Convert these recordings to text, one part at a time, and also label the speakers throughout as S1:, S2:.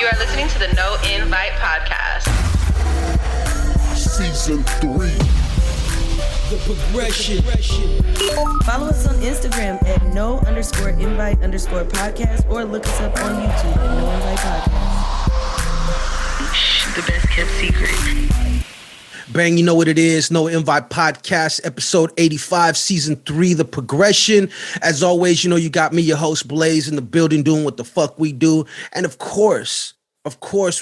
S1: You are listening to the No Invite Podcast.
S2: Season 3.
S3: The progression.
S4: Follow us on Instagram at no_invite_podcast or look us up on YouTube at No Invite Podcast.
S1: The best kept secret.
S3: Bang, you know what it is. No Invite Podcast, episode 85, season 3, The Progression. As always, you know, you got me, your host, Blaze, in the building doing what the fuck we do. And of course,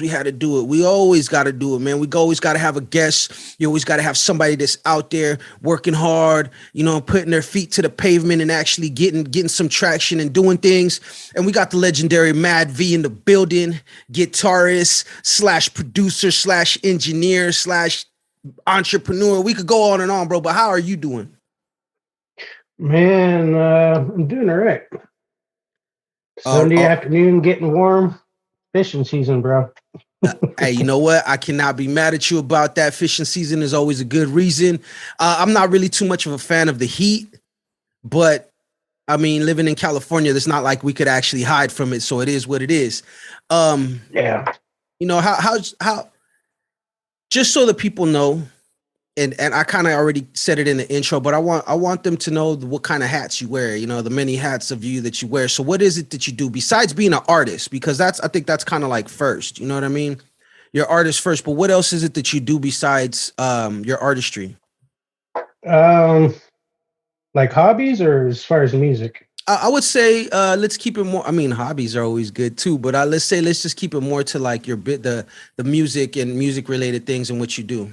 S3: we had to do it. We always got to do it, man. We always got to have a guest. You always got to have somebody that's out there working hard, you know, putting their feet to the pavement and actually getting some traction and doing things. And we got the legendary Madv in the building, guitarist / producer / engineer / entrepreneur. We could go on and on, bro, but how are you doing?
S5: Man, I'm doing all right. Sunday afternoon, getting warm. Fishing season, bro.
S3: Hey, you know what? I cannot be mad at you about that. Fishing season is always a good reason. I'm not really too much of a fan of the heat, but I mean, living in California, it's not like we could actually hide from it. So it is what it is.
S5: Yeah.
S3: You know, how just so that people know, and I kind of already said it in the intro, but I want them to know what kind of hats you wear, you know, the many hats of you that you wear. So what is it that you do besides being an artist? Because I think that's kind of like first, you know what I mean? You're artist first, but what else is it that you do besides your artistry?
S5: Like hobbies or as far as music?
S3: I would say let's keep it more. I mean, hobbies are always good too, but let's just keep it more to like your the music and music related things and what you do.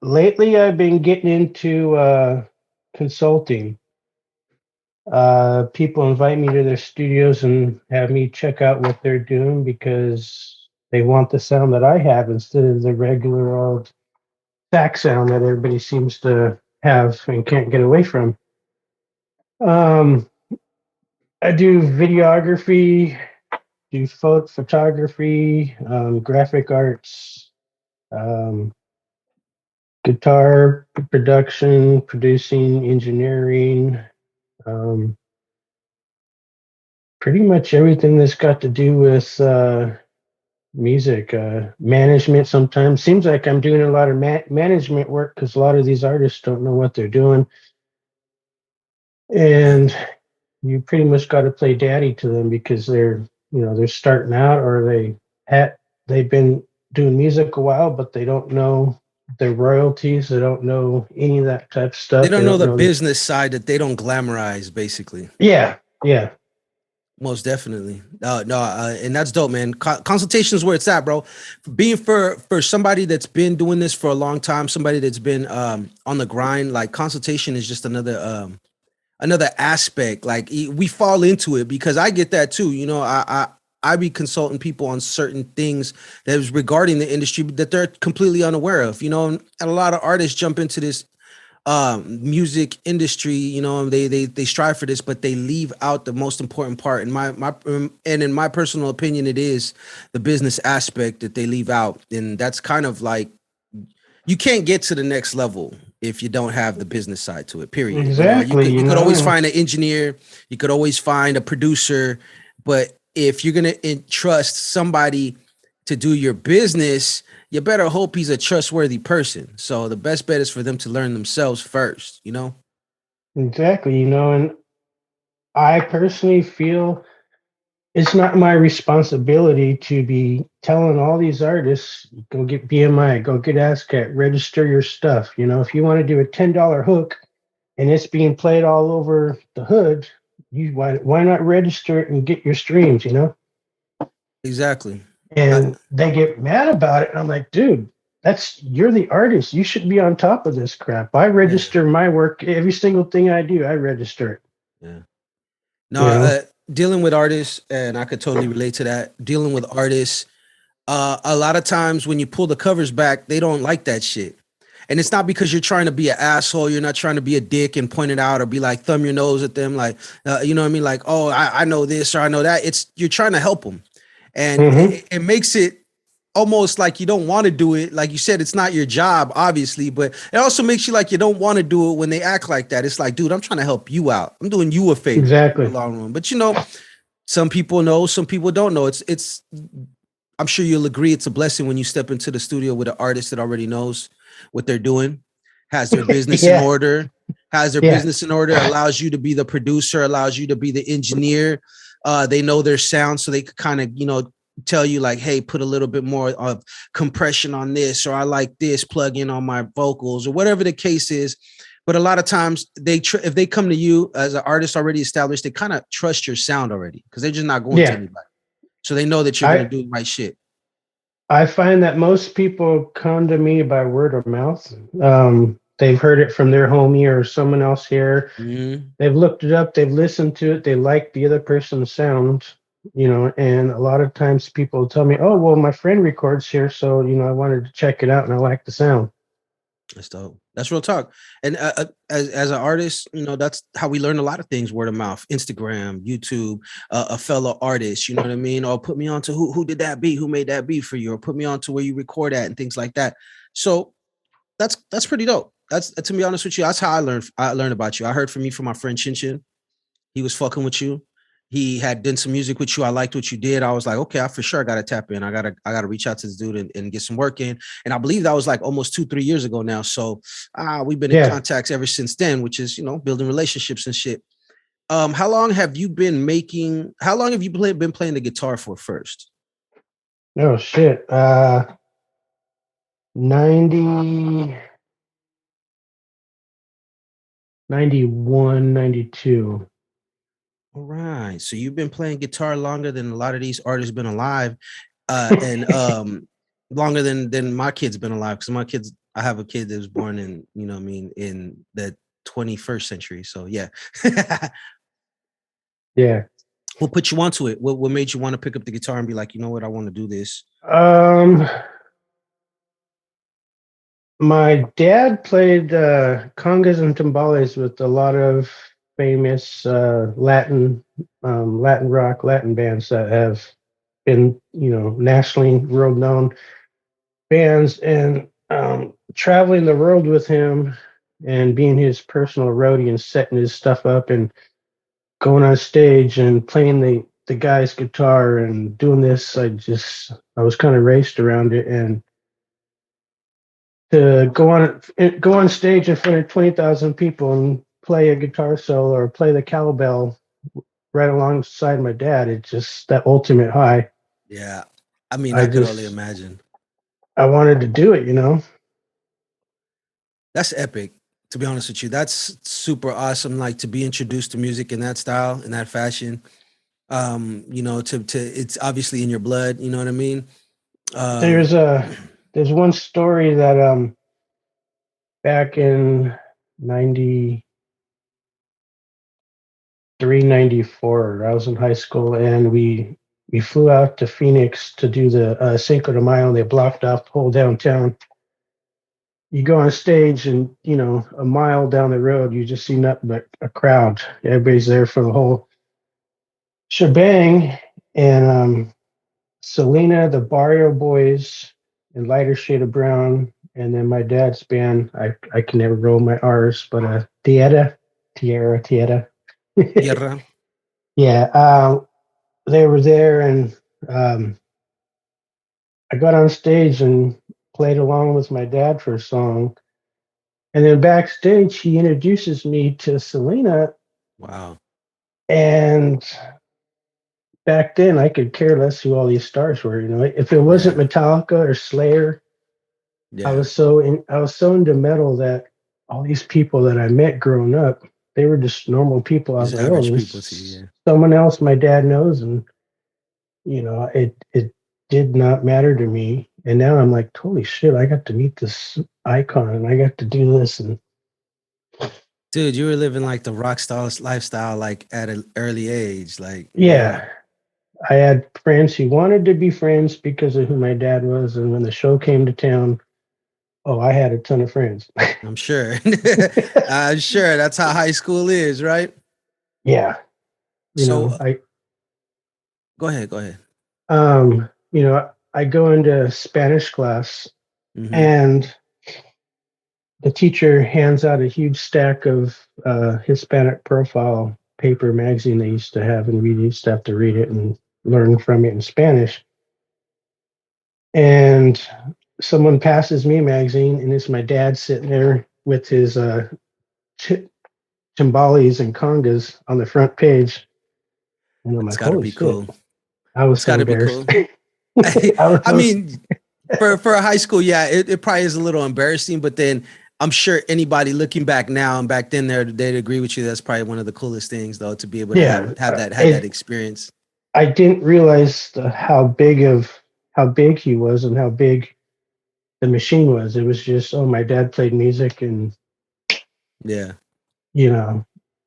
S5: Lately I've been getting into consulting. People invite me to their studios and have me check out what they're doing because they want the sound that I have instead of the regular old sax sound that everybody seems to have and can't get away from. I do videography, do photography, graphic arts, guitar production, producing, engineering, pretty much everything that's got to do with music, management. Sometimes seems like I'm doing a lot of management work because a lot of these artists don't know what they're doing, and you pretty much got to play daddy to them because they're starting out, or they've been doing music a while, but they don't know their royalties. They don't know any of that type of stuff.
S3: They don't know the business side that they don't glamorize, basically.
S5: Yeah.
S3: Most definitely. And that's dope, man. Consultation is where it's at, bro. Being for somebody that's been doing this for a long time, somebody that's been on the grind, like consultation is just another aspect. Like we fall into it because I get that too. You know, I be consulting people on certain things that is regarding the industry that they're completely unaware of, you know, and a lot of artists jump into this music industry, you know, they strive for this, but they leave out the most important part. In my personal opinion, it is the business aspect that they leave out. And that's kind of like, you can't get to the next level if you don't have the business side to it, period.
S5: Exactly.
S3: You could always find an engineer, you could always find a producer, but if you're going to entrust somebody to do your business, you better hope he's a trustworthy person. So the best bet is for them to learn themselves first, you know?
S5: Exactly. You know, and I personally feel it's not my responsibility to be telling all these artists, go get BMI, go get ASCAT, register your stuff. You know, if you want to do a $10 hook and it's being played all over the hood, why not register it and get your streams, you know?
S3: Exactly.
S5: And they get mad about it. And I'm like, dude, you're the artist. You should be on top of this crap. I register my work. Every single thing I do, I register it.
S3: Yeah. No, dealing with artists, and I could totally relate to that. Dealing with artists, a lot of times when you pull the covers back, they don't like that shit. And it's not because you're trying to be an asshole. You're not trying to be a dick and point it out or be like, thumb your nose at them. Like, you know what I mean? Like, oh, I know this or I know that. You're trying to help them. And it makes it almost like you don't want to do it. Like you said, it's not your job, obviously, but it also makes you like you don't want to do it when they act like that. It's like, dude, I'm trying to help you out. I'm doing you a favor.
S5: Exactly.
S3: In the long run. But you know, Some people know, some people don't know. It's I'm sure you'll agree it's a blessing when you step into the studio with an artist that already knows what they're doing, has their business in
S5: Yeah.
S3: order,
S5: Yeah.
S3: allows you to be the producer, allows you to be the engineer. They know their sound, so they could kind of, tell you like, hey, put a little bit more of compression on this, or I like this, plug in on my vocals, or whatever the case is. But a lot of times if they come to you as an artist already established, they kind of trust your sound already because they're just not going to anybody. So they know that you're going to do the right shit.
S5: I find that most people come to me by word of mouth. They've heard it from their homie or someone else here.
S3: Mm-hmm.
S5: They've looked it up. They've listened to it. They like the other person's sound, and a lot of times people tell me, oh, well, my friend records here. So, I wanted to check it out and I like the sound.
S3: That's dope. That's real talk. And as an artist, that's how we learn a lot of things: word of mouth, Instagram, YouTube, a fellow artist. You know what I mean? Or put me on to who did that beat, who made that beat for you, or put me on to where you record at and things like that. So that's pretty dope. That's, to be honest with you, that's how I learned about you. I heard from you from my friend Chin Chin. He was fucking with you. He had done some music with you. I liked what you did. I was like, okay, I for sure got to tap in. I gotta reach out to this dude and get some work in. And I believe that was like almost 2-3 years ago now. So we've been in contacts ever since then, which is, building relationships and shit. How long have you been playing the guitar for first?
S5: Oh shit. 90, 91, 92.
S3: All right. So you've been playing guitar longer than a lot of these artists been alive, and longer than my kid's been alive. Because I have a kid that was born in, in the 21st century. So yeah.
S5: Yeah.
S3: What put you onto it? What made you want to pick up the guitar and be like, you know what, I want to do this?
S5: My dad played congas and timbales with a lot of famous Latin rock, Latin bands that have been, nationally world known bands, and traveling the world with him and being his personal roadie and setting his stuff up and going on stage and playing the guy's guitar and doing this, I was kind of raced around it. And to go on stage in front of 20,000 people and play a guitar solo or play the cowbell right alongside my dad, it's just that ultimate high.
S3: Yeah. I mean, I could only imagine.
S5: I wanted to do it,
S3: That's epic, to be honest with you. That's super awesome. Like, to be introduced to music in that style, in that fashion. It's obviously in your blood, you know what I mean?
S5: There's one story that back in 93, 94, I was in high school, and we flew out to Phoenix to do the Cinco de Mayo, and they blocked off the whole downtown. You go on stage and, a mile down the road, you just see nothing but a crowd. Everybody's there for the whole shebang. And Selena, the Barrio Boys, and Lighter Shade of Brown, and then my dad's band, I can never roll my R's, but Tierra.
S3: Tierra.
S5: Yeah, they were there, and I got on stage and played along with my dad for a song. And then backstage, he introduces me to Selena.
S3: Wow.
S5: And back then, I could care less who all these stars were. If it wasn't Metallica or Slayer, I was so into metal that all these people that I met growing up, they were just normal people. I was like, oh, there's someone else my dad knows, and it did not matter to me. And now I'm like, holy shit, I got to meet this icon, and I got to do this. And
S3: dude, you were living like the rock star lifestyle, like at an early age. Like,
S5: yeah. I had friends who wanted to be friends because of who my dad was. And when the show came to town, I had a ton of friends.
S3: I'm sure. I'm sure that's how high school is, right?
S5: Yeah.
S3: Go ahead.
S5: I go into Spanish class, and the teacher hands out a huge stack of Hispanic profile paper magazine they used to have, and we used to have to read it and learn from it in Spanish. And someone passes me a magazine, and it's my dad sitting there with his timbales and congas on the front page. And I'm
S3: It's
S5: like,
S3: got to
S5: holy
S3: be
S5: shit.
S3: cool.
S5: I was
S3: It's
S5: so
S3: got to be
S5: embarrassed.
S3: cool. I mean, for a high school, yeah, it probably is a little embarrassing, but then I'm sure anybody looking back now and back then they'd agree with you. That's probably one of the coolest things, though, to be able to
S5: Yeah,
S3: have that experience.
S5: I didn't realize how big he was and how big the machine was. It was just, oh, my dad played music, and
S3: Yeah.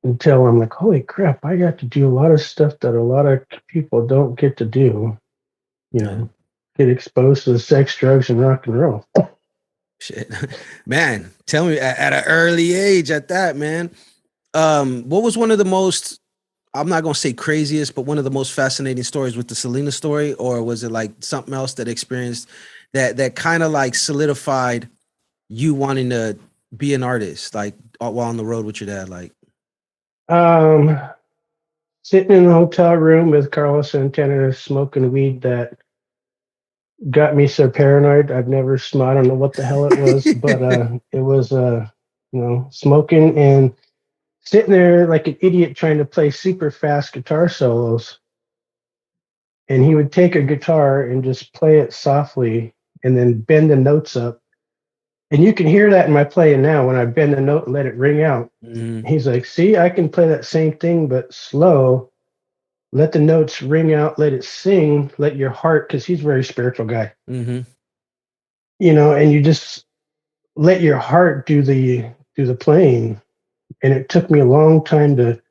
S5: Until I'm like, holy crap, I got to do a lot of stuff that a lot of people don't get to do. Get exposed to sex, drugs, and rock and roll.
S3: Shit, man, tell me at an early age at that, man. What was one of the most, I'm not gonna say craziest, but one of the most fascinating stories with the Selena story, or was it like something else that experienced that kind of like solidified you wanting to be an artist, like while on the road with your dad? Like,
S5: Sitting in the hotel room with Carlos Santana smoking weed that got me so paranoid. I've never smoked. I don't know what the hell it was, but it was smoking and sitting there like an idiot trying to play super fast guitar solos. And he would take a guitar and just play it softly and then bend the notes up. And you can hear that in my playing now when I bend the note and let it ring out.
S3: mm-hmm.
S5: He's like, see, I can play that same thing, but slow. Let the notes ring out, let it sing, let your heart, because he's a very spiritual guy.
S3: Mm-hmm.
S5: And you just let your heart do the playing. And it took me a long time to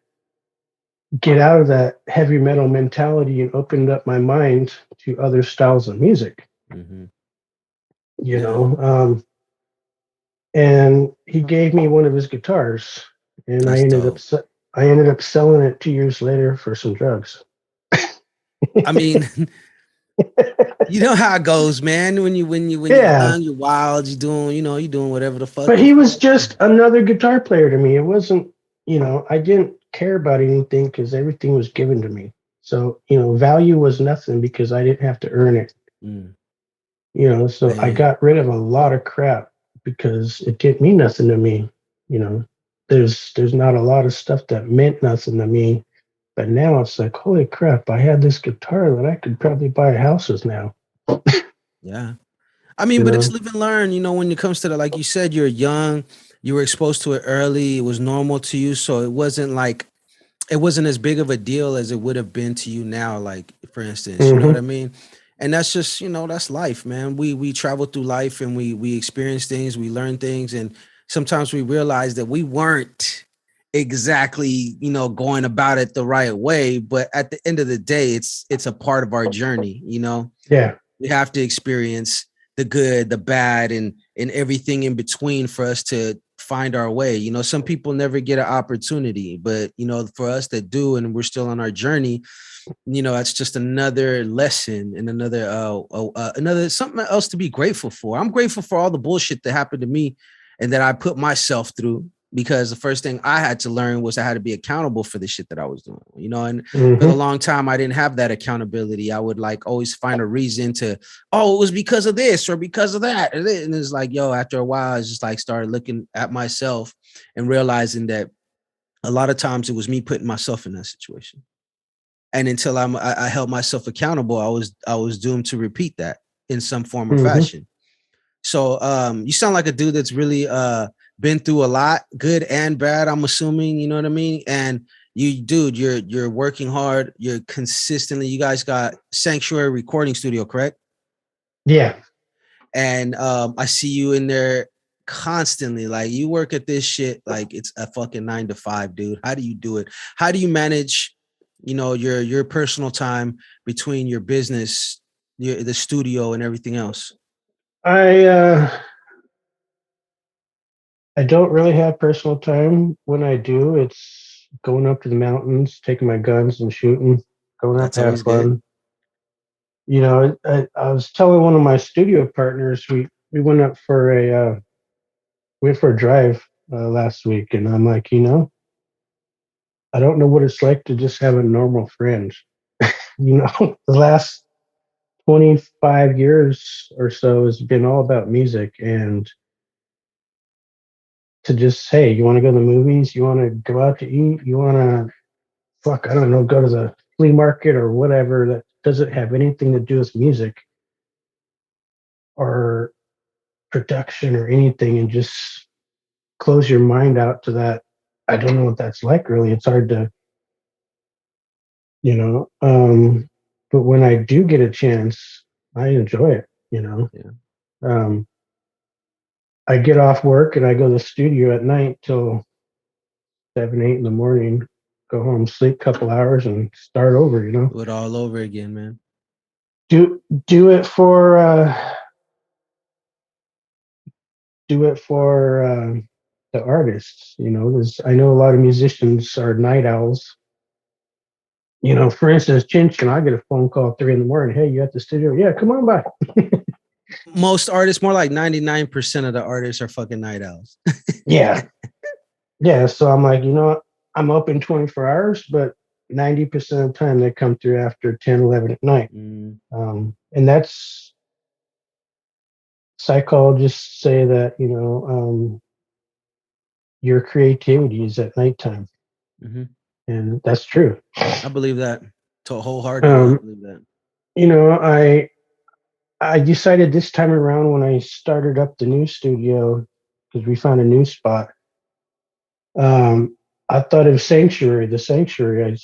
S5: get out of that heavy metal mentality and opened up my mind to other styles of music.
S3: Mm-hmm.
S5: And he gave me one of his guitars, and
S3: That's dope.
S5: I ended up selling it 2 years later for some drugs.
S3: I mean, you know how it goes, man. When you're young, you're wild, you're doing whatever the fuck.
S5: But he was just another guitar player to me. It wasn't, I didn't care about anything because everything was given to me. So, value was nothing because I didn't have to earn it. So
S3: Man.
S5: I got rid of a lot of crap because it didn't mean nothing to me. There's not a lot of stuff that meant nothing to me. But now it's like, holy crap, I had this guitar that I could probably buy houses now.
S3: Yeah. I mean, but it's live and learn, when it comes to that, like you said, you're young, you were exposed to it early, it was normal to you. So it wasn't as big of a deal as it would have been to you now, like, for instance, you know what I mean? And that's just, that's life, man. We travel through life and we experience things, we learn things. And sometimes we realize that we weren't exactly, going about it the right way. But at the end of the day, it's a part of our journey,
S5: Yeah.
S3: We have to experience the good, the bad, and everything in between for us to find our way. Some people never get an opportunity, but for us that do, and we're still on our journey, that's just another lesson and another something else to be grateful for. I'm grateful for all the bullshit that happened to me and that I put myself through, because the first thing I had to learn was I had to be accountable for the shit that I was doing, and for a long time, I didn't have that accountability. I would always find a reason to, it was because of this or because of that. And it's like, after a while, I just started looking at myself and realizing that a lot of times it was me putting myself in that situation. And until I held myself accountable, I was doomed to repeat that in some form or fashion. So you sound like a dude that's really been through a lot, good and bad, I'm assuming, you know what I mean? And you're working hard, you're consistently, you guys got Sanctuary Recording Studio, correct?
S5: Yeah.
S3: And I see you in there constantly. Like, you work at this shit like it's a fucking 9 to 5, dude. How do you do it? How do you manage, your personal time between your business, the studio, and everything else?
S5: I don't really have personal time. When I do, it's going up to the mountains, taking my guns and shooting, going up
S3: That's
S5: to have
S3: always good.
S5: fun. I was telling one of my studio partners, we went up for a drive last week, and I'm like, I don't know what it's like to just have a normal friend. The last 25 years or so has been all about music, and to just, hey, you want to go to the movies? You want to go out to eat? You want to, I don't know, go to the flea market or whatever that doesn't have anything to do with music or production or anything, and just close your mind out to that. I don't know what that's like, really. It's hard to, you know, but when I do get a chance, I enjoy it,
S3: Yeah.
S5: I get off work and I go to the studio at night till 7, 8 in the morning, go home, sleep a couple hours and start over,
S3: Do it all over again, man.
S5: Do it for the artists, because I know a lot of musicians are night owls. For instance, Chin, I get a phone call at 3 in the morning. Hey, you at the studio? Yeah, come on by.
S3: Most artists, more like 99% of the artists are fucking night owls.
S5: Yeah. Yeah. So I'm like, what? I'm open 24 hours, but 90% of the time they come through after 10, 11 at night. And that's, psychologists say that, your creativity is at nighttime.
S3: Mm-hmm.
S5: And that's true.
S3: I believe that. Wholeheartedly, I believe that.
S5: I decided this time around when I started up the new studio, because we found a new spot. I thought of Sanctuary, the Sanctuary.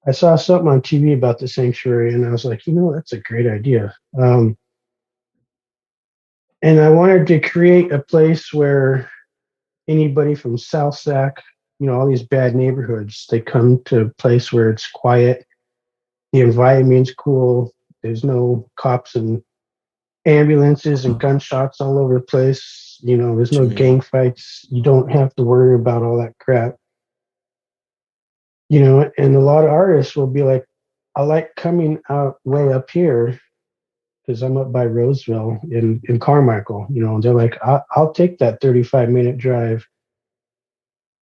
S5: I saw something on TV about the Sanctuary, and I was like, that's a great idea. And I wanted to create a place where anybody from South Sac, all these bad neighborhoods, they come to a place where it's quiet, the environment's cool, there's no cops and ambulances and gunshots all over the place. There's no gang fights. You don't have to worry about all that crap. And a lot of artists will be like, I like coming out way up here because I'm up by Roseville in Carmichael. They're like, I'll take that 35-minute drive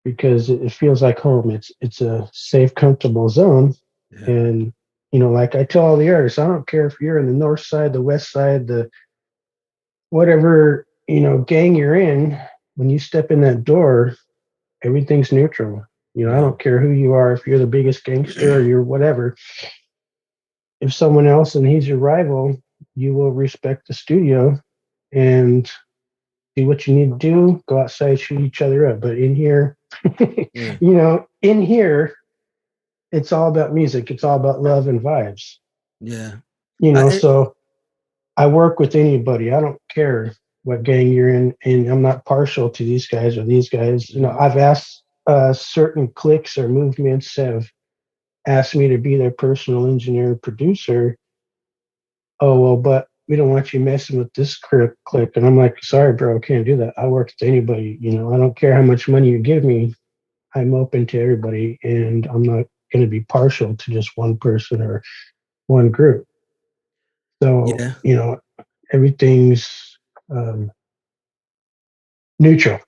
S5: because it feels like home. It's a safe, comfortable zone. Yeah. And, like I tell all the artists, I don't care if you're in the north side, the west side, the whatever, gang you're in, when you step in that door, everything's neutral. I don't care who you are, if you're the biggest gangster or you're whatever. If someone else and he's your rival, you will respect the studio and do what you need to do, go outside, shoot each other up. But in here, in here, it's all about music. It's all about love and vibes.
S3: Yeah.
S5: So I work with anybody. I don't care what gang you're in, and I'm not partial to these guys or these guys. I've asked certain cliques or movements have asked me to be their personal engineer producer. Oh, well, but we don't want you messing with this clique. And I'm like, sorry, bro, I can't do that. I work with anybody. I don't care how much money you give me. I'm open to everybody, and I'm not going to be partial to just one person or one group. So, everything's neutral.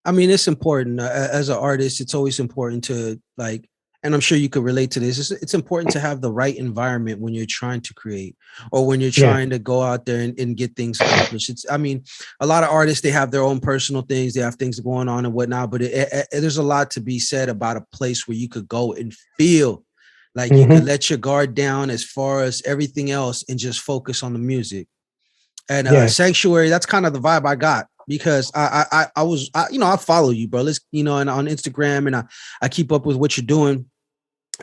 S3: I mean, it's important as an artist. It's always important to and I'm sure you could relate to this. It's important to have the right environment when you're trying to create or when you're trying to go out there and get things accomplished. A lot of artists, they have their own personal things. They have things going on and whatnot, but there's a lot to be said about a place where you could go and feel like you could let your guard down as far as everything else and just focus on the music. And Sanctuary, that's kind of the vibe I got. Because I follow you, bro. And on Instagram, and I keep up with what you're doing.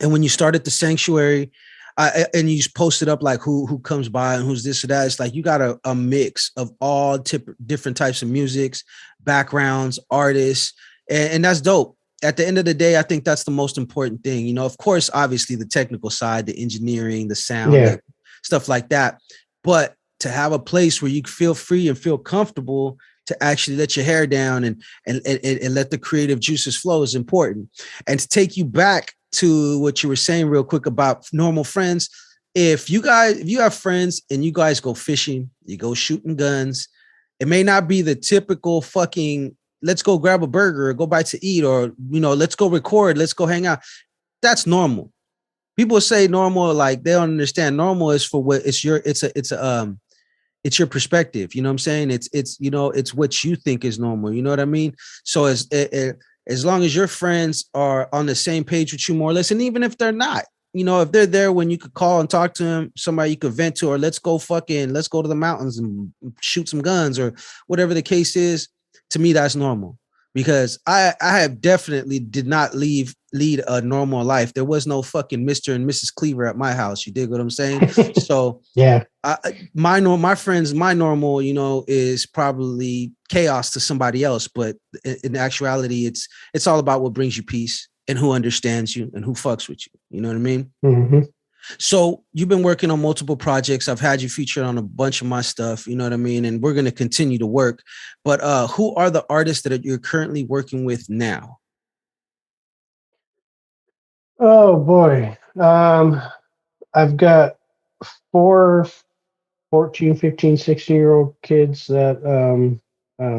S3: And when you started the Sanctuary, and you just posted up like who comes by and who's this or that, it's like you got a mix of all different types of musics, backgrounds, artists, and that's dope. At the end of the day, I think that's the most important thing. Of course, obviously the technical side, the engineering, the sound, stuff like that. But to have a place where you feel free and feel comfortable to actually let your hair down and let the creative juices flow is important. And to take you back to what you were saying real quick about normal friends, if you have friends and you guys go fishing, you go shooting guns, it may not be the typical fucking let's go grab a burger or go buy to eat, or, you know, let's go record, let's go hang out. That's normal. People say normal, like they don't understand. Normal is for what it's it's your perspective. You know what I'm saying? It's, you know, it's what you think is normal. You know what I mean? So as long as your friends are on the same page with you, more or less, and even if they're not, you know, if they're there when you could call and talk to them, somebody you could vent to, or let's go to the mountains and shoot some guns or whatever the case is, to me, that's normal. Because I have definitely did not lead a normal life. There was no fucking Mr. and Mrs. Cleaver at my house. You dig what I'm saying? So
S5: yeah,
S3: my normal, you know, is probably chaos to somebody else. But in actuality, it's all about what brings you peace and who understands you and who fucks with you. You know what I mean?
S5: mm-hmm.
S3: So you've been working on multiple projects. I've had you featured on a bunch of my stuff, you know what I mean? And we're going to continue to work. But who are the artists that you're currently working with now?
S5: Oh boy. I've got 4 14, 15, 16-year-old kids that I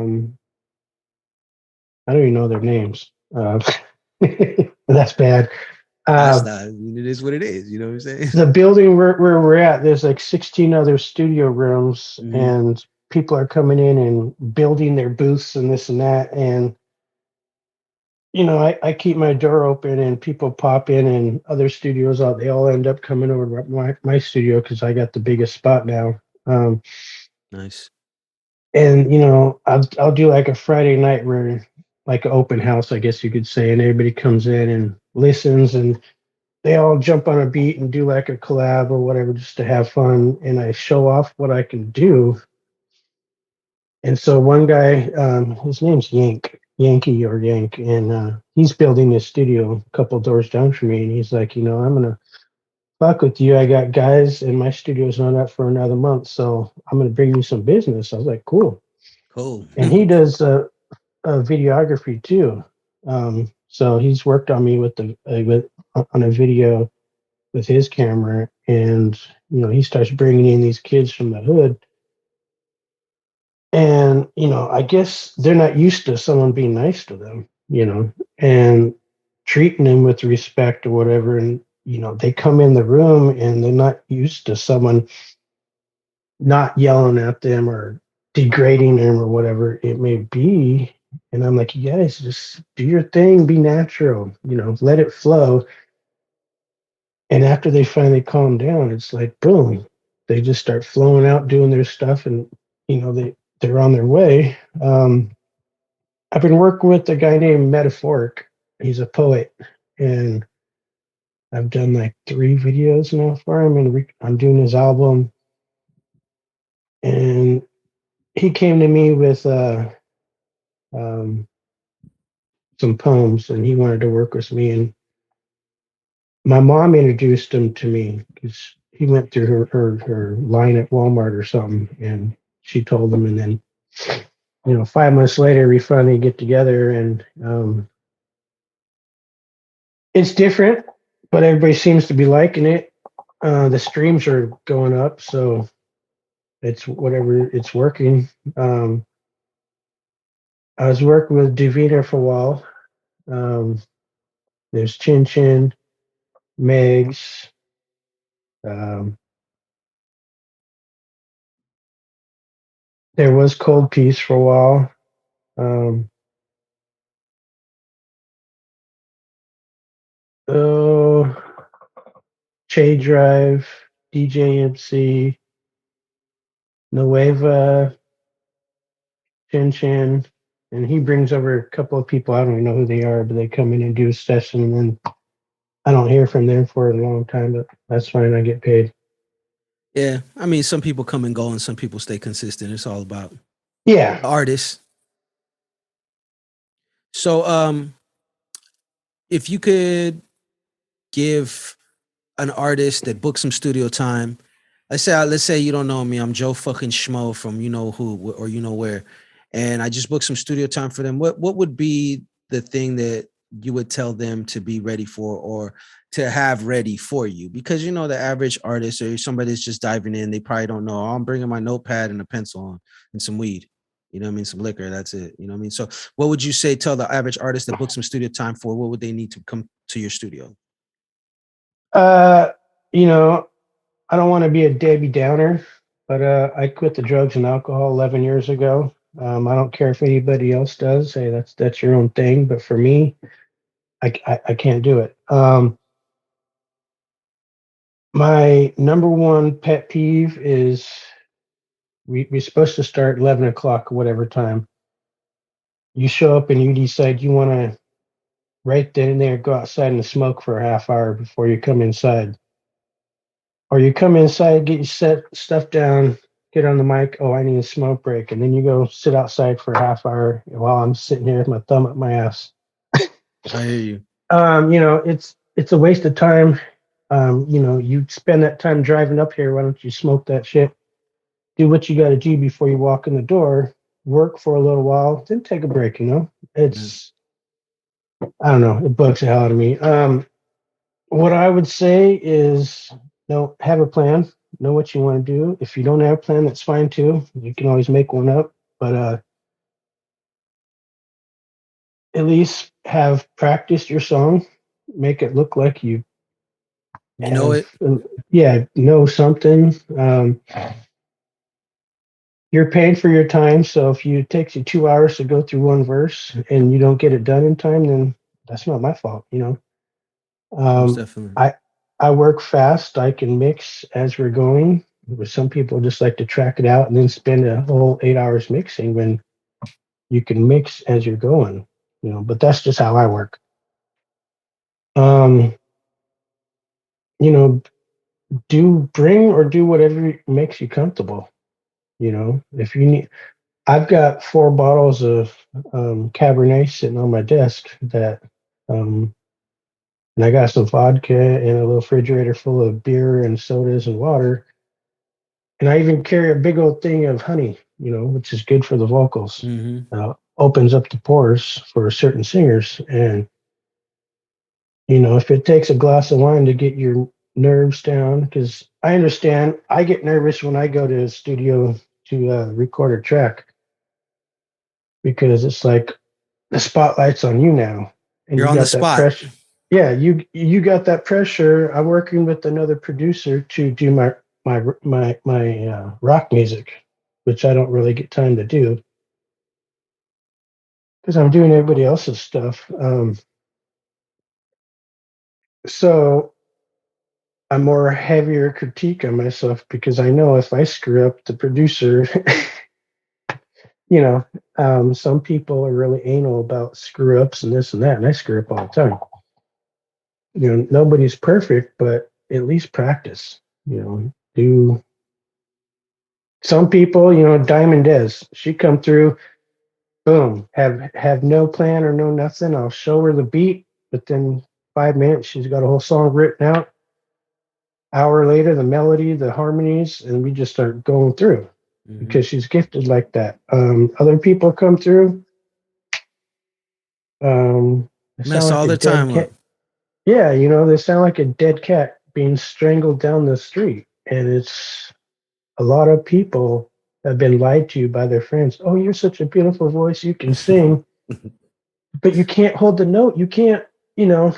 S5: don't even know their names. That's bad.
S3: That's not, it is what it is. You know what I'm saying?
S5: The building where we're at, there's like 16 other studio rooms, and people are coming in and building their booths and this and that. And, you know, I keep my door open and people pop in, and other studios out, they all end up coming over to my studio because I got the biggest spot now.
S3: Nice.
S5: And, you know, I'll do like a Friday night where, like an open house, I guess you could say, and everybody comes in and listens, and they all jump on a beat and do like a collab or whatever just to have fun. And I show off what I can do. And so one guy, his name's Yankee or Yank, and he's building this studio a couple doors down from me. And he's like, you know, I'm going to fuck with you. I got guys, and my studio's not up for another month, so I'm going to bring you some business. I was like, cool. And he does videography too. So he's worked on me with on a video with his camera, and, you know, he starts bringing in these kids from the hood, and, you know, I guess they're not used to someone being nice to them, you know, and treating them with respect or whatever. And, you know, they come in the room and they're not used to someone not yelling at them or degrading them or whatever it may be. And I'm like, you guys, just do your thing, be natural, you know, let it flow. And after they finally calm down, it's like, boom, they just start flowing out, doing their stuff, and, you know, they're on their way. I've been working with a guy named Metaphoric. He's a poet, and I've done like 3 videos now for him, and I'm doing his album. And he came to me with some poems, and he wanted to work with me. And my mom introduced him to me because he went through her line at Walmart or something, and she told him. And then, you know, 5 months later, we finally get together, and it's different, but everybody seems to be liking it. The streams are going up, so it's whatever, it's working. I was working with Davina for a while. There's Chin Chin, Megs. There was Cold Piece for a while. Che Drive, DJ MC, Nueva, Chin Chin, and he brings over a couple of people. I don't even know who they are, but they come in and do a session, and then I don't hear from them for a long time, but that's fine. I get paid.
S3: Yeah, I mean, some people come and go, and some people stay consistent. It's all about
S5: the
S3: artists. So, if you could give an artist that booked some studio time, let's say you don't know me, I'm Joe fucking Schmo from you know who or you know where, and I just booked some studio time for them. What would be the thing that you would tell them to be ready for, or to have ready for you? Because, you know, the average artist or somebody that's just diving in, they probably don't know. Oh, I'm bringing my notepad and a pencil on and some weed. You know what I mean? Some liquor. That's it. You know what I mean? So what would you say, tell the average artist that books some studio time for, what would they need to come to your studio?
S5: You know, I don't want to be a Debbie Downer, but I quit the drugs and alcohol 11 years ago. I don't care if anybody else does. Hey, that's your own thing. But for me, I can't do it. My number one pet peeve is we're supposed to start 11 o'clock or whatever time. You show up and you decide you want to right then and there go outside and smoke for a half hour before you come inside. Or you come inside, get your stuff down, get on the mic. Oh, I need a smoke break. And then you go sit outside for a half hour while I'm sitting here with my thumb up my ass.
S3: I hear you.
S5: You know, it's a waste of time. You know, you spend that time driving up here. Why don't you smoke that shit? Do what you got to do before you walk in the door. Work for a little while, then take a break. You know, I don't know. It bugs the hell out of me. What I would say is, have a plan. Know what you want to do. If you don't have a plan, that's fine too. You can always make one up. But at least have practiced your song. Make it look like you
S3: know it.
S5: Know something. You're paying for your time, so if it takes you 2 hours to go through one verse and you don't get it done in time, then that's not my fault, you know.
S3: Most definitely.
S5: I work fast. I can mix as we're going. Some people just like to track it out and then spend a whole 8 hours mixing when you can mix as you're going, you know. But that's just how I work. You know, do whatever makes you comfortable. You know, if you need, I've got 4 bottles of Cabernet sitting on my desk that, and I got some vodka and a little refrigerator full of beer and sodas and water. And I even carry a big old thing of honey, you know, which is good for the vocals.
S3: Mm-hmm.
S5: Opens up the pores for certain singers. And, you know, if it takes a glass of wine to get your nerves down, because I understand I get nervous when I go to a studio to record a track, because it's like the spotlight's on you now, and
S3: You're
S5: you
S3: on the
S5: got that
S3: spot.
S5: pressure. Yeah, you got that pressure. I'm working with another producer to do my rock music, which I don't really get time to do because I'm doing everybody else's stuff. So I'm more heavier critique on myself because I know if I screw up, the producer, you know, some people are really anal about screw ups and this and that, and I screw up all the time. You know, nobody's perfect, but at least practice. You know, do some people, you know, Diamond Des, she come through, boom, have no plan or no nothing. I'll show her the beat, but then 5 minutes, she's got a whole song written out. Hour later, the melody, the harmonies, and we just start going through because she's gifted like that. Other people come through,
S3: Mess all the time up.
S5: Yeah, you know, they sound like a dead cat being strangled down the street. And it's a lot of people have been lied to by their friends. Oh, you're such a beautiful voice. You can sing, but you can't hold the note. You can't, you know,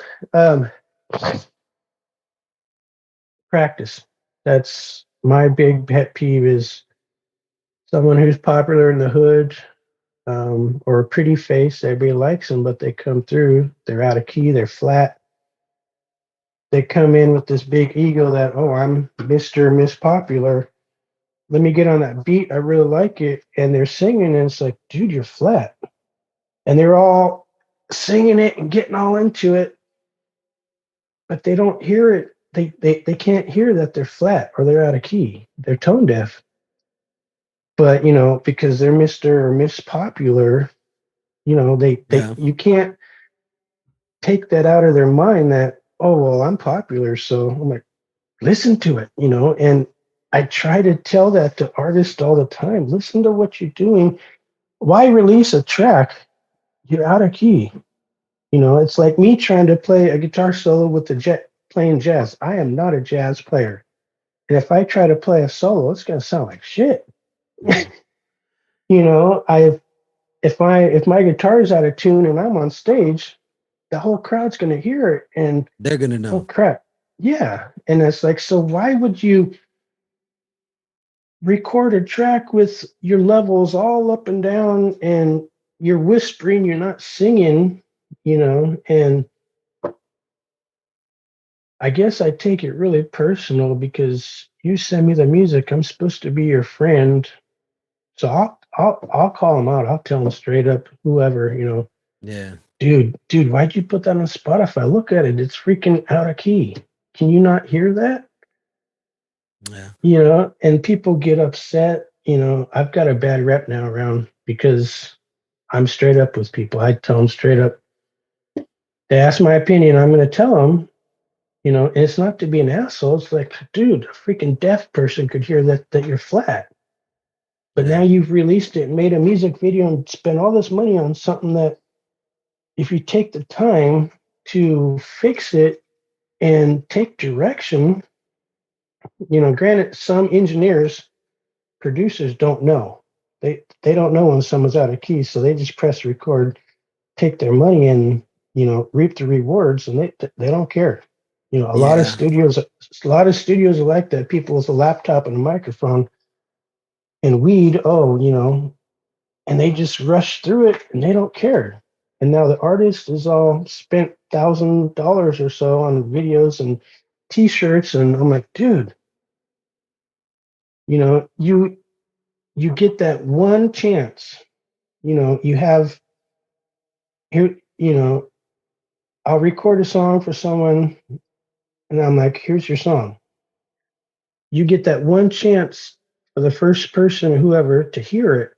S5: practice. That's my big pet peeve is someone who's popular in the hood, or a pretty face. Everybody likes them, but they come through, they're out of key, they're flat. They come in with this big ego that, oh, I'm Mr. Miss Popular. Let me get on that beat. I really like it. And they're singing, and it's like, dude, you're flat. And they're all singing it and getting all into it, but they don't hear it. They can't hear that they're flat or they're out of key. They're tone deaf. But, you know, because they're Mr. or Miss Popular, you know, you can't take that out of their mind that, oh, well, I'm popular, so I'm like, listen to it, you know. And I try to tell that to artists all the time. Listen to what you're doing. Why release a track? You're out of key. You know, it's like me trying to play a guitar solo with playing jazz. I am not a jazz player. And if I try to play a solo, it's going to sound like shit. You know, if my guitar is out of tune and I'm on stage, the whole crowd's going to hear it, and
S3: They're gonna
S5: oh
S3: know.
S5: crap, yeah. And it's like, so why would you record a track with your levels all up and down, and you're whispering, you're not singing, you know? And I guess I take it really personal because you send me the music. I'm supposed to be your friend, so I'll call them out. I'll tell them straight up, whoever, you know,
S3: Yeah.
S5: dude, why'd you put that on Spotify? Look at it. It's freaking out of key. Can you not hear that?
S3: Yeah.
S5: You know, and people get upset. You know, I've got a bad rep now around because I'm straight up with people. I tell them straight up. They ask my opinion. I'm going to tell them, you know, and it's not to be an asshole. It's like, dude, a freaking deaf person could hear that you're flat. But
S3: Yeah.
S5: now you've released it and made a music video and spent all this money on something that if you take the time to fix it and take direction, you know, granted, some engineers, producers don't know. They don't know when someone's out of key, so they just press record, take their money, and you know, reap the rewards, and they don't care. You know,
S3: Yeah.
S5: a lot of studios are like that. People with a laptop and a microphone and weed. Oh, you know, and they just rush through it and they don't care. And now the artist is all spent $1,000 or so on videos and T-shirts, and I'm like, dude, you know, you get that one chance. You know, you have here. You know, I'll record a song for someone, and I'm like, here's your song. You get that one chance for the first person or whoever to hear it,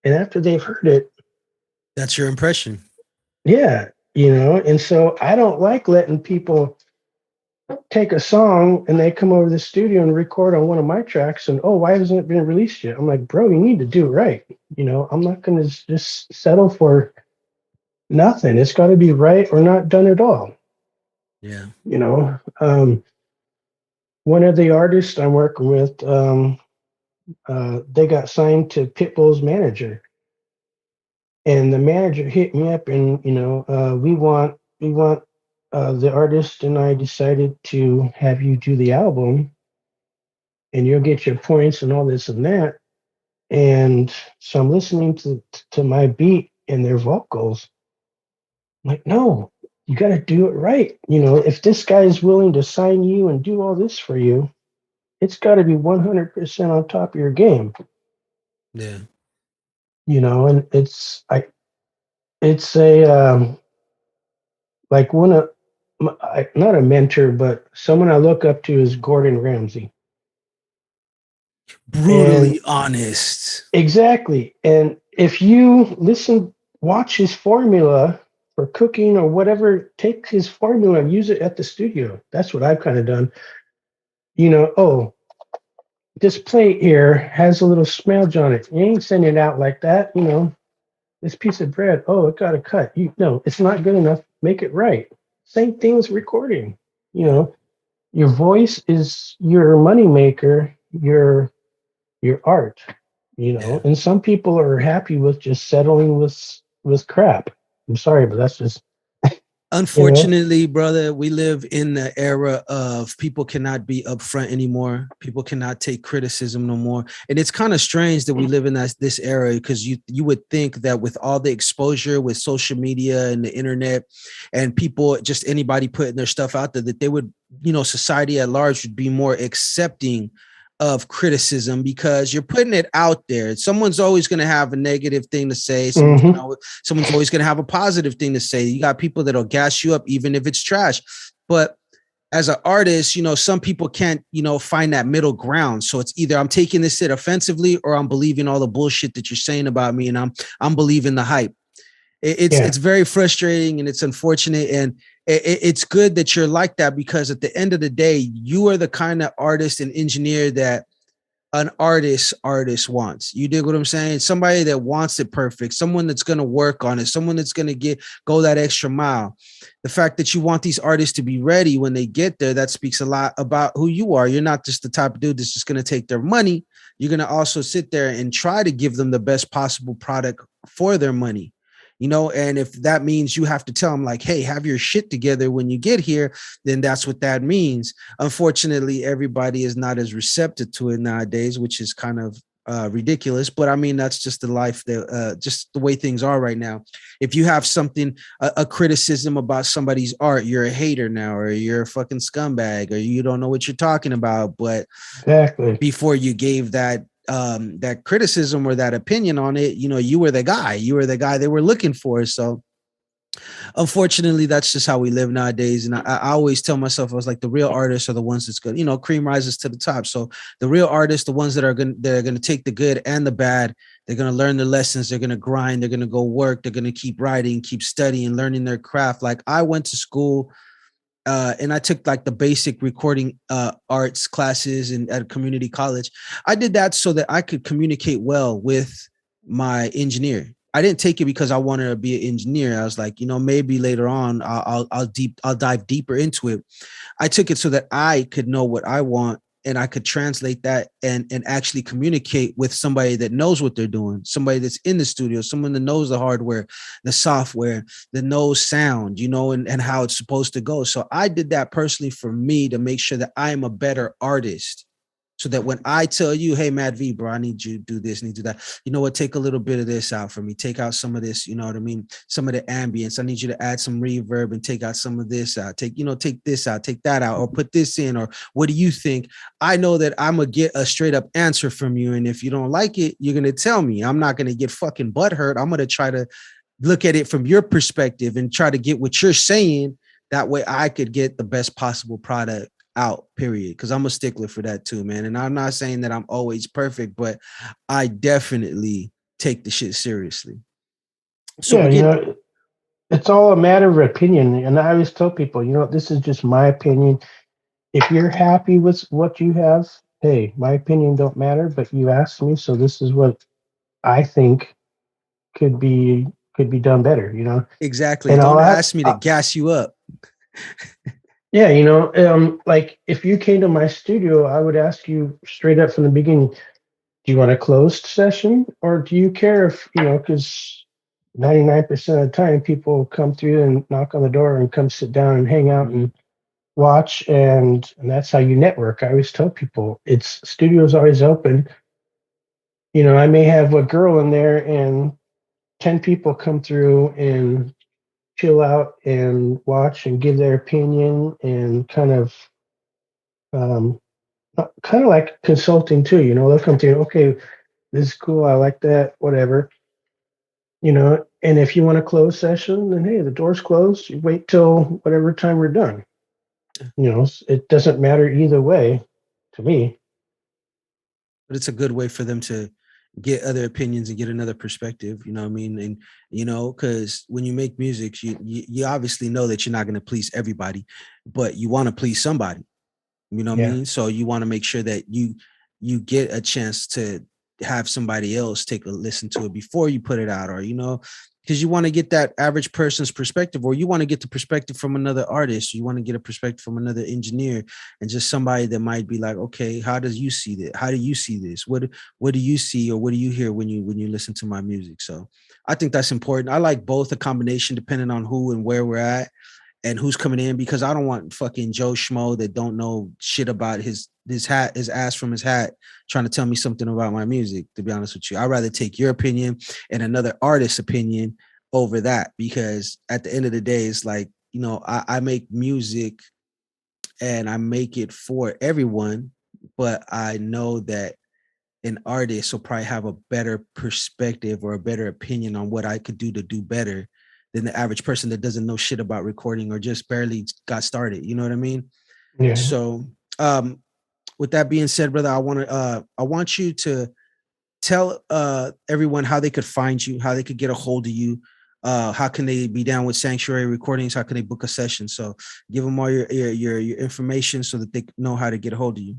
S5: and after they've heard it,
S3: That's your impression.
S5: yeah, you know. And so I don't like letting people take a song and they come over to the studio and record on one of my tracks, and oh, why hasn't it been released yet? I'm like, bro, you need to do it right. You know, I'm not going to just settle for nothing. It's got to be right or not done at all.
S3: Yeah.
S5: You know, one of the artists I'm working with, they got signed to Pitbull's manager, and the manager hit me up, and you know, we want the artist and I decided to have you do the album, and you'll get your points and all this and that. And so I'm listening to my beat and their vocals. I'm like, no, you got to do it right. You know, if this guy is willing to sign you and do all this for you, it's got to be 100% on top of your game.
S3: Yeah.
S5: You know, and it's a like one of not a mentor, but someone I look up to is Gordon Ramsay. And
S3: Brutally honest.
S5: exactly. And if you watch his formula for cooking or whatever, take his formula and use it at the studio. That's what I've kind of done. You know, oh, this plate here has a little smudge on it. You ain't sending it out like that. You know, this piece of bread, oh, it got a cut. You no, it's not good enough. Make it right. Same thing with recording. You know, your voice is your moneymaker, your art, you
S3: Yeah.
S5: know, and some people are happy with just settling with crap. I'm sorry, but that's just, you know.
S3: Unfortunately, brother, we live in the era of people cannot be upfront anymore. People cannot take criticism no more. And it's kind of strange that we live in this era, because you would think that with all the exposure with social media and the internet and people, just anybody putting their stuff out there, that they would, you know, society at large would be more accepting of criticism, because you're putting it out there. Someone's always going to have a negative thing to say.
S5: Mm-hmm.
S3: Someone's always going to have a positive thing to say. You got people that'll gas you up, even if it's trash. But as an artist, you know, some people can't, you know, find that middle ground. So it's either I'm taking this shit offensively, or I'm believing all the bullshit that you're saying about me, and I'm believing the hype. It's very frustrating, and it's unfortunate, and it's good that you're like that, because at the end of the day, you are the kind of artist and engineer that an artist wants. You dig what I'm saying? Somebody that wants it perfect, someone that's going to work on it, someone that's going to go that extra mile. The fact that you want these artists to be ready when they get there, that speaks a lot about who you are. You're not just the type of dude that's just going to take their money. You're going to also sit there and try to give them the best possible product for their money. You know, and if that means you have to tell them like, hey, have your shit together when you get here, then that's what that means. Unfortunately, everybody is not as receptive to it nowadays, which is kind of ridiculous. But I mean, that's just the life that just the way things are right now. If you have something, a criticism about somebody's art, you're a hater now, or you're a fucking scumbag, or you don't know what you're talking about. But
S5: exactly,
S3: before you gave that criticism or that opinion on it, you know, you were the guy they were looking for. So unfortunately, that's just how we live nowadays. And I always tell myself, I was like, the real artists are the ones that's good, you know, cream rises to the top. So the real artists, the ones that are going to take the good and the bad, they're going to learn their lessons, they're going to grind, they're going to go work, they're going to keep writing, keep studying, learning their craft. Like I went to school and I took like the basic recording arts classes at a community college. I did that so that I could communicate well with my engineer. I didn't take it because I wanted to be an engineer. I was like, you know, maybe later on I'll dive deeper into it. I took it so that I could know what I want and I could translate that and actually communicate with somebody that knows what they're doing, somebody that's in the studio, someone that knows the hardware, the software, that knows sound, you know, and how it's supposed to go. So I did that personally for me to make sure that I am a better artist. So that when I tell you, hey, Madv, bro, I need you to do this, need to do that. You know what? Take a little bit of this out for me. Take out some of this, you know what I mean? Some of the ambience. I need you to add some reverb and take out some of this out. Take this out, take that out, or put this in, or what do you think? I know that I'm going to get a straight up answer from you. And if you don't like it, you're going to tell me. I'm not going to get fucking butthurt. I'm going to try to look at it from your perspective and try to get what you're saying. That way I could get the best possible product out, period. Because I'm a stickler for that too, man. And I'm not saying that I'm always perfect, but I definitely take the shit seriously. So
S5: yeah, you know, it's all a matter of opinion. And I always tell people, you know, this is just my opinion. If you're happy with what you have, hey, my opinion don't matter, but you asked me, so this is what I think could be done better, you know.
S3: Exactly.
S5: And
S3: Don't ask me to gas you up.
S5: Yeah, you know, like if you came to my studio, I would ask you straight up from the beginning, do you want a closed session or do you care if, you know, because 99% of the time people come through and knock on the door and come sit down and hang out and watch, and that's how you network. I always tell people studio's always open. You know, I may have a girl in there and 10 people come through and chill out and watch and give their opinion and kind of like consulting too, you know. They'll come to you, okay, this is cool, I like that, whatever, you know. And if you want a closed session, then hey, the door's closed, you wait till whatever time we're done, you know. It doesn't matter either way to me.
S3: But it's a good way for them to get other opinions and get another perspective, you know what I mean? And, you know, because when you make music, you obviously know that you're not going to please everybody, but you want to please somebody, you know what I mean? So you want to make sure that you get a chance to have somebody else take a listen to it before you put it out, or, you know, because you want to get that average person's perspective, or you want to get the perspective from another artist, you want to get a perspective from another engineer, and just somebody that might be like, okay, how do you see that? How do you see this? What do you see, or what do you hear when you listen to my music? So I think that's important. I like both, a combination depending on who and where we're at and who's coming in, because I don't want fucking Joe Schmo that don't know shit about his ass from his hat trying to tell me something about my music, to be honest with you. I'd rather take your opinion and another artist's opinion over that, because at the end of the day, it's like, you know, I make music and I make it for everyone, but I know that an artist will probably have a better perspective or a better opinion on what I could do to do better than the average person that doesn't know shit about recording or just barely got started. You know what I mean?
S5: Yeah.
S3: So, with that being said, brother, I want you to tell everyone how they could find you, how they could get a hold of you. How can they be down with Sanctuary Recordings? How can they book a session? So give them all your information so that they know how to get a hold of you.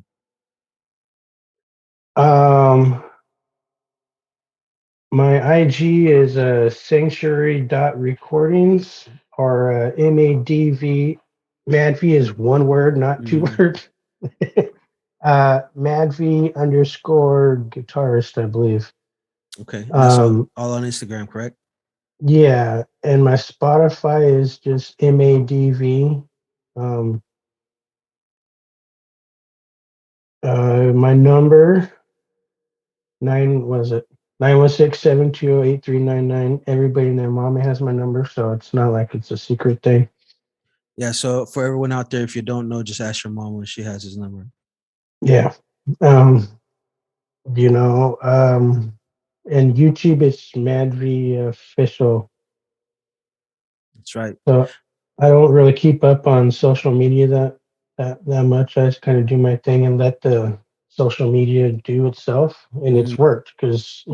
S5: My IG is sanctuary.recordings or MADV. Madv is one word, not two
S3: Mhm.
S5: words. Madv underscore guitarist, I believe.
S3: Okay. And that's
S5: Um,
S3: all on Instagram, correct?
S5: yeah, and my Spotify is just MADV. Um, my number was it 916-720-8399. Everybody and their mama has my number, so it's not like it's a secret thing.
S3: Yeah. So for everyone out there, if you don't know, just ask your mom when she has his number.
S5: Yeah. Um, you know, and YouTube is Madv official.
S3: That's right.
S5: So I don't really keep up on social media that much. I just kind of do my thing and let the social media do itself, and
S3: Mhm.
S5: it's worked because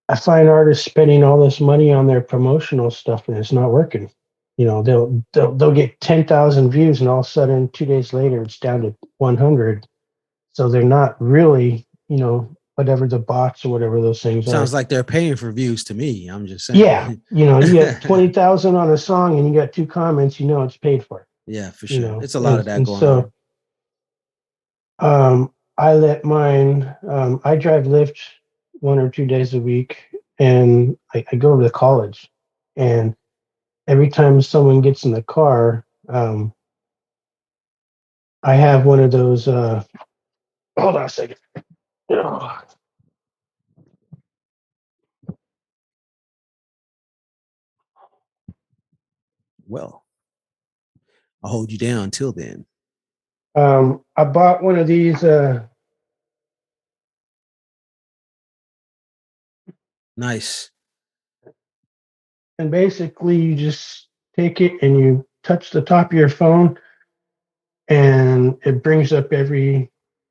S5: I find artists spending all this money on their promotional stuff and it's not working. They'll get 10,000 views and all of a sudden 2 days later it's down to 100. So they're not really, whatever the bots or whatever those things
S3: Sounds
S5: are.
S3: like they're paying for views to me. I'm just
S5: Yeah,
S3: saying.
S5: you get 20,000 on a song and you got 2 comments, it's paid for.
S3: Yeah, for sure. It's a lot of
S5: and,
S3: that
S5: and
S3: going
S5: so
S3: on.
S5: I let mine. I drive Lyft 1 or 2 days a week, and I go to the college, and every time someone gets in the car, I have one of those. Hold on a second. Ugh.
S3: Well, I'll hold you down until then.
S5: I bought one of these.
S3: Nice.
S5: And basically, you just take it and you touch the top of your phone, and it brings up every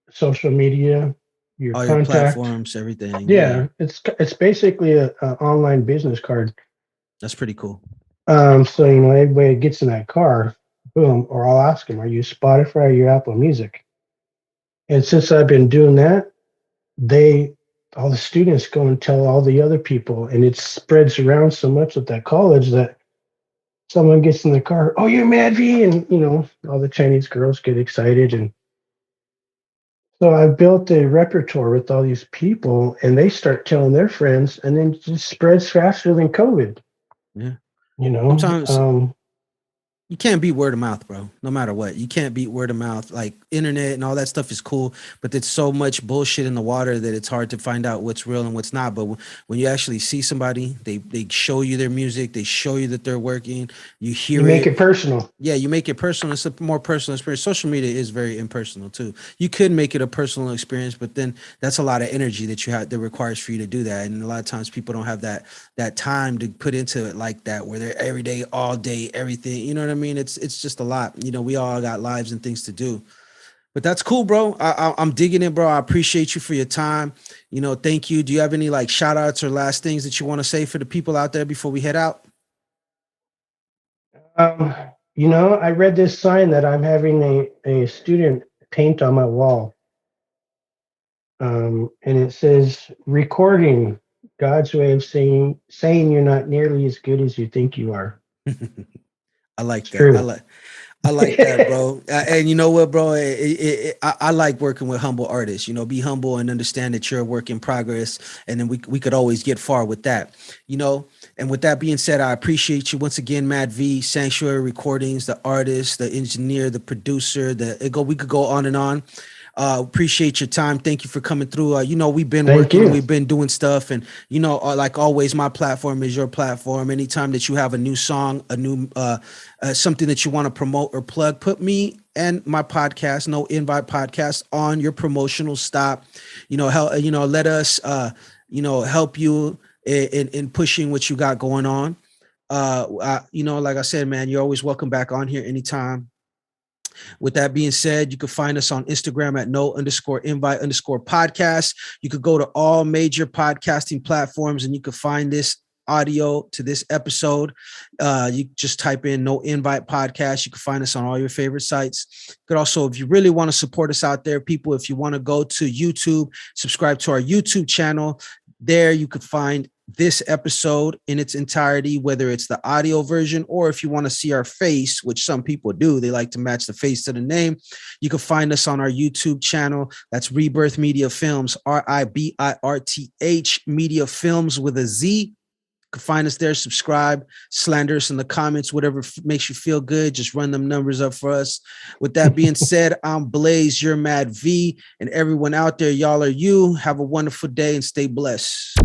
S5: social media, your
S3: All your
S5: contact.
S3: platforms, everything. Yeah,
S5: Yeah, it's basically a online business card.
S3: that's pretty cool.
S5: So everybody gets in that car, boom, or I'll ask them, "Are you Spotify or you Apple Music?" And since I've been doing that, they all the students go and tell all the other people, and it spreads around so much at that college that someone gets in the car, "Oh, you're Mad V," and all the Chinese girls get excited, and so I built a repertoire with all these people, and they start telling their friends, and then it just spreads faster than COVID.
S3: Yeah.
S5: You know,
S3: Sometimes you can't beat word of mouth, bro. No matter what, you can't beat word of mouth. Like internet and all that stuff is cool, but there's so much bullshit in the water that it's hard to find out what's real and what's not. But when you actually see somebody, they show you their music, they show you that they're working, you
S5: you
S3: hear
S5: make
S3: it.
S5: it personal.
S3: Yeah, you make it personal. It's a more personal experience. Social media is very impersonal too. You could make it a personal experience, but then that's a lot of energy that you have that requires for you to do that. And a lot of times people don't have that time to put into it like that, where they're every day, all day, everything. You know what I mean? It's just a lot. We all got lives and things to do. But that's cool, bro. I'm digging it, bro. I appreciate you for your time. Thank you. Do you have any like shout outs or last things that you want to say for the people out there before we head out?
S5: Um, I read this sign that I'm having a student paint on my wall. And it says recording God's way of saying you're not nearly as good as you think you are.
S3: I like
S5: It's
S3: that. I
S5: true.
S3: like. I like that, bro. And you know what, bro? I like working with humble artists. Be humble and understand that you're a work in progress, and then we could always get far with that. And with that being said, I appreciate you once again, Matt V, Sanctuary Recordings, the artist, the engineer, the producer. We could go on and on. Appreciate your time. Thank you for coming through. We've been
S5: Thank
S3: working and
S5: you.
S3: we've been doing stuff, and like always, my platform is your platform. Anytime that you have a new song, a new something that you want to promote or plug, put me and my podcast, No Invite Podcast, on your promotional stop. Let us help you in pushing what you got going on. Like I said, man, you're always welcome back on here anytime. With that being said, you can find us on Instagram at no_invite_podcast. You could go to all major podcasting platforms and you can find this audio to this episode. You just type in No Invite Podcast. You can find us on all your favorite sites. You could also, if you really want to support us out there, people, if you want to go to YouTube, subscribe to our YouTube channel. There you could find this episode in its entirety, whether it's the audio version or if you want to see our face, which some people do, they like to match the face to the name. You can find us on our YouTube channel. That's RiBirth Media Films, RiBirth Media Films with a Z. You can find us there, subscribe, slander us in the comments, whatever makes you feel good. Just run them numbers up for us. With that being said, I'm Blaze, you're Madv, and everyone out there, y'all are you. Have a wonderful day and stay blessed.